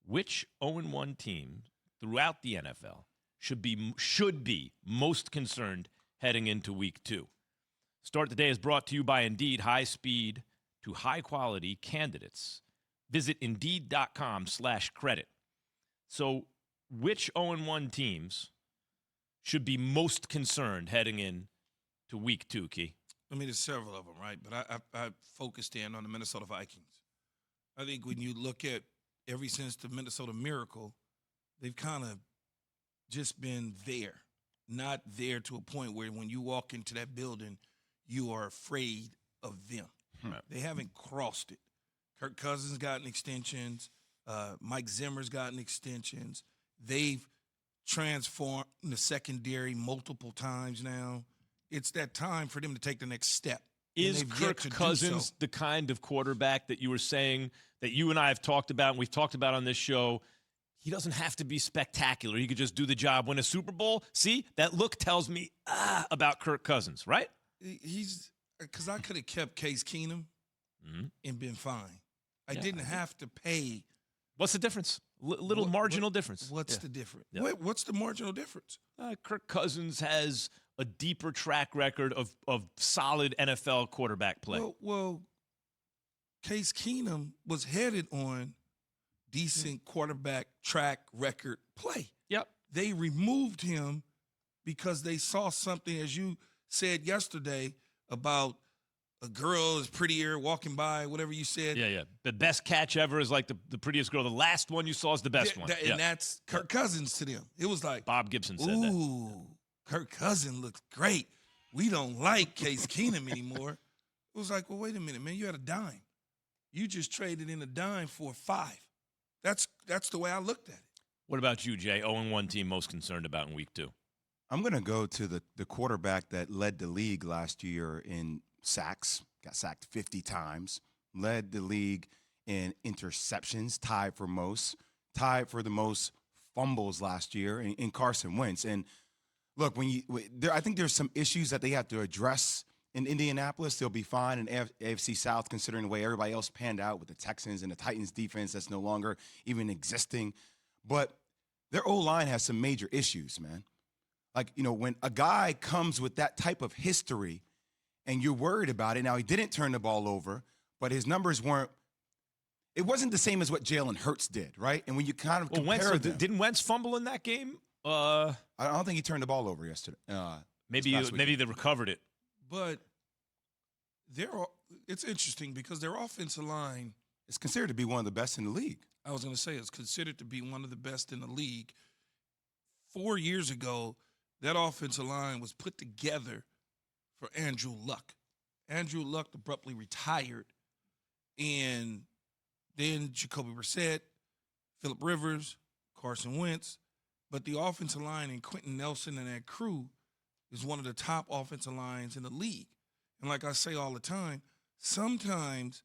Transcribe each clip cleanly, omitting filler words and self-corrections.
Which 0-1 team throughout the NFL should be most concerned heading into Week 2? Start the Day is brought to you by Indeed, high speed to high quality candidates. Visit Indeed.com/credit. So which 0-1 teams should be most concerned heading in to Week 2, Key? I mean, there's several of them, right? But I focused in on the Minnesota Vikings. I think when you look at ever since the Minnesota Miracle, they've kind of just been there, not there to a point where when you walk into that building, you are afraid of them. They haven't crossed it. Kirk Cousins gotten extensions. Mike Zimmer's gotten extensions. They've transformed the secondary multiple times now. It's that time for them to take the next step. Is Kirk Cousins the kind of quarterback that you were saying that you and I have talked about and we've talked about on this show? He doesn't have to be spectacular. He could just do the job, win a Super Bowl. See, that look tells me about Kirk Cousins, right? He's because I could have kept Case Keenum and been fine. I didn't have to pay. What's the difference? Marginal difference. What's the difference? Yeah. What's the marginal difference? Kirk Cousins has a deeper track record of solid NFL quarterback play. Well, Case Keenum was headed on decent quarterback track record play. Yep. They removed him because they saw something, as you said yesterday, about a girl is prettier walking by, whatever you said. Yeah. The best catch ever is like the prettiest girl. The last one you saw is the best one. And that's Kirk Cousins to them. It was like, Bob Gibson said that. Ooh, Kirk Cousins looks great. We don't like Case Keenum anymore. It was like, well, wait a minute, man. You had a dime. You just traded in a dime for a 5. That's the way I looked at it. What about you, Jay? 0-1 team most concerned about in Week 2? I'm going to go to the quarterback that led the league last year in sacks, got sacked 50 times, led the league in interceptions, tied for the most fumbles last year in Carson Wentz. And look, I think there's some issues that they have to address in Indianapolis. They'll be fine in AFC South considering the way everybody else panned out with the Texans and the Titans defense that's no longer even existing. But their O-line has some major issues, man. Like, when a guy comes with that type of history and you're worried about it, now he didn't turn the ball over, but his numbers it wasn't the same as what Jalen Hurts did, right? And when you kind of compare them. Didn't Wentz fumble in that game? I don't think he turned the ball over yesterday. Maybe they recovered it. But it's interesting because their offensive line is considered to be one of the best in the league. I was going to say it's considered to be one of the best in the league. 4 years ago, that offensive line was put together for Andrew Luck. Andrew Luck abruptly retired, and then Jacoby Brissett, Phillip Rivers, Carson Wentz. But the offensive line and Quentin Nelson and that crew is one of the top offensive lines in the league. And like I say all the time, sometimes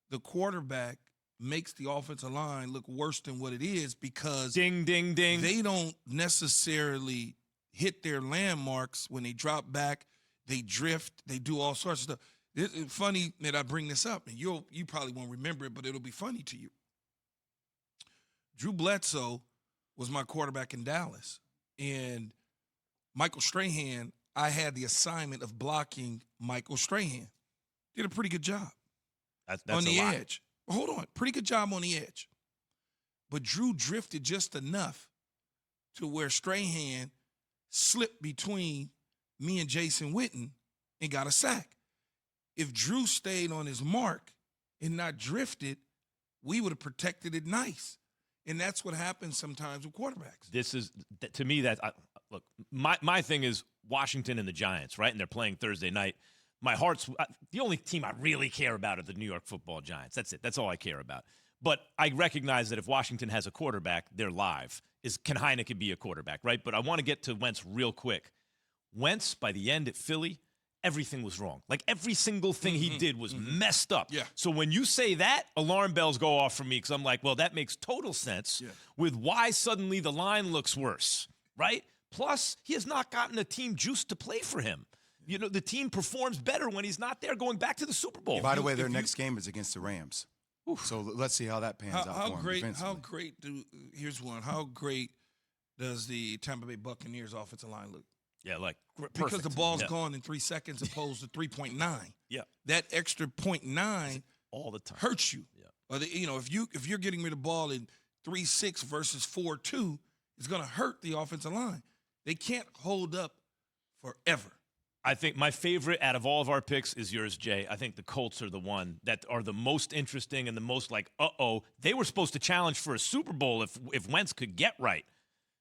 the quarterback makes the offensive line look worse than what it is because ding, ding, ding. They don't necessarily hit their landmarks when they drop back, they drift, they do all sorts of stuff. It's funny that I bring this up, and you probably won't remember it, but it'll be funny to you. Drew Bledsoe was my quarterback in Dallas, and Michael Strahan, I had the assignment of blocking Michael Strahan. Did a pretty good job that's on the edge. Hold on, pretty good job on the edge. But Drew drifted just enough to where Strahan slipped between me and Jason Witten and got a sack. If Drew stayed on his mark and not drifted, we would have protected it nice. And that's what happens sometimes with quarterbacks. This is, to me, look, my thing is Washington and the Giants, right? And they're playing Thursday night. My heart's, the only team I really care about are the New York Football Giants. That's it. That's all I care about. But I recognize that if Washington has a quarterback, they're live. Can Heineke be a quarterback, right? But I want to get to Wentz real quick. Wentz, by the end at Philly, everything was wrong. Like every single thing he did was messed up. Yeah. So when you say that, alarm bells go off for me because I'm like, well, that makes total sense with why suddenly the line looks worse, right? Plus, he has not gotten a team juice to play for him. The team performs better when he's not there going back to the Super Bowl. By the way, their next game is against the Rams. So let's see how that pans out How for him great? defensively. How great here's one. How great does the Tampa Bay Buccaneers offensive line look? Yeah, like perfect. Because the ball's Yeah. gone in 3 seconds opposed to 3.9. Yeah. That extra 0.9 all the time. hurts you. Yeah. Or if you're getting rid of the ball in 3-6 versus 4-2, it's going to hurt the offensive line. They can't hold up forever. I think my favorite out of all of our picks is yours, Jay. I think the Colts are the one that are the most interesting and the most like, they were supposed to challenge for a Super Bowl if Wentz could get right.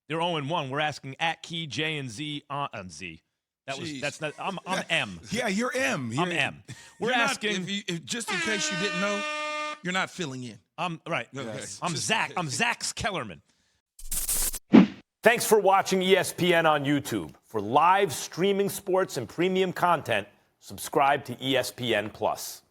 They're 0-1. We're asking at Key, J, and Z on Z. That's not. I'm M. Yeah, you're M. I'm M. We're You're not- asking. if just in case you didn't know, you're not filling in. I'm right. Yes. I'm Just- Zach. I'm Zach's Kellerman. Thanks for watching ESPN on YouTube. For live streaming sports and premium content, subscribe to ESPN Plus.